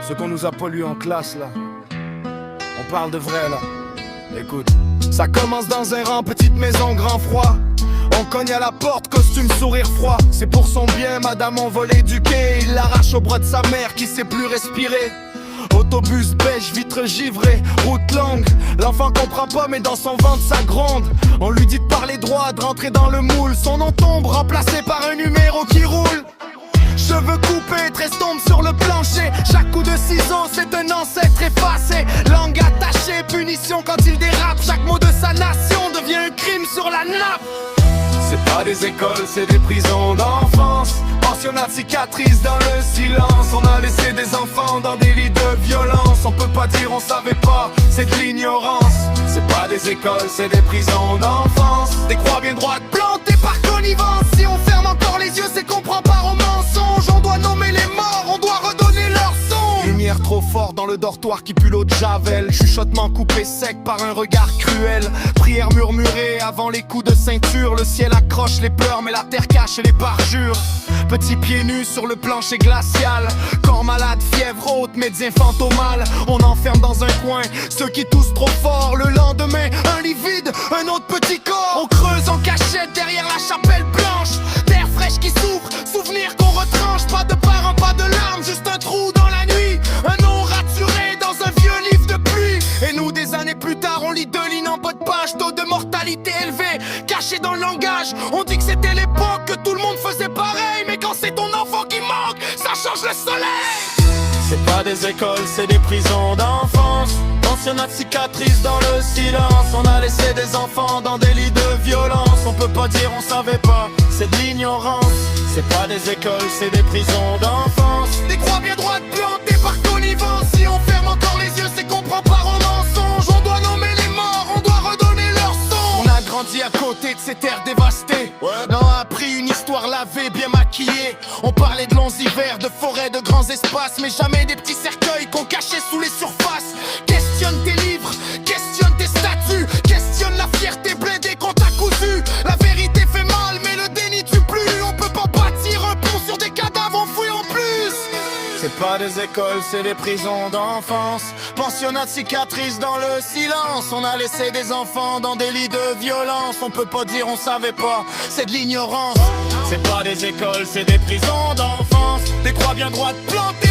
Ce qu'on nous a pollué en classe là. On parle de vrai là. Écoute. Ça commence dans un rang, petite maison, grand froid. On cogne à la porte, costume, sourire froid. C'est pour son bien, madame, on vole éduqué. Il l'arrache au bras de sa mère qui sait plus respirer. Autobus beige, vitre givrée, route longue. L'enfant comprend pas mais dans son ventre ça gronde. On lui dit de parler droit, de rentrer dans le moule. Son nom tombe, remplacé par un numéro qui roule. Cheveux coupés, tresse tombe sur le plancher. Chaque coup de ciseau c'est un ancêtre effacé. Langue attachée, punition quand il dérape. Chaque mot de sa nation devient un crime sur la nappe. C'est pas des écoles, c'est des prisons d'enfance. Pensionnat de cicatrices dans le silence. On a laissé des enfants dans des lits de violence. On peut pas dire on savait pas, c'est de l'ignorance. C'est pas des écoles, c'est des prisons d'enfance. Des croix bien droites plantées par connivence. Si on ferme encore les yeux, c'est qu'on prend part au mensonge. On doit nommer les morts, on doit redonner leur son. Lumière trop forte dans le dortoir qui pue l'eau de Javel. Chuchotement coupé sec par un regard cruel. Prière murmurée avant les coups de ceinture. Le ciel accroche les pleurs mais la terre cache les parjures. Petits pieds nus sur le plancher glacial. Corps malade, fièvre haute, médecin fantomal. On enferme dans un coin ceux qui toussent trop fort. Le lendemain, un lit vide, un autre petit corps. On creuse en cachette derrière la chapelle blanche. Terre fraîche qui souffre, souvenir qu'on retranche. Pas de parents, pas de larmes, juste un trou dans la nuit. Un nom raturé dans un vieux livre de pluie. Et nous, des années plus tard, on lit deux lignes en bas de page. Taux de mortalité élevé, caché dans le langage. On dit que c'était l'époque, que tout le monde faisait pareil. Mais quand c'est ton enfant qui manque, ça change le soleil. C'est pas des écoles, c'est des prisons d'enfance. Pensionnat de cicatrices dans le silence. On a laissé des enfants dans des lits de violence. On peut pas dire on savait pas, c'est de l'ignorance. C'est pas des écoles, c'est des prisons d'enfance. Des croix bien droites plantées par connivence. Si on ferme encore les yeux, c'est qu'on prend part au mensonge. On doit nommer les morts, on doit redonner leur son. On a grandi à côté de ces terres dévastées. On a appris une histoire lavée, bien maquillée. On parlait de longs hivers, de forêts, de grands espaces. Mais jamais des petits cercueils qu'on cachait sous les surfaces. Questionne tes livres, questionne tes statuts. Questionne la fierté blindée qu'on t'a cousu. La vérité fait mal mais le déni tue plus. On peut pas bâtir un pont sur des cadavres enfouis en plus. C'est pas des écoles, c'est des prisons d'enfance. Pensionnat de cicatrices dans le silence. On a laissé des enfants dans des lits de violence. On peut pas dire on savait pas, c'est de l'ignorance. C'est pas des écoles, c'est des prisons d'enfance. Des croix bien droites plantées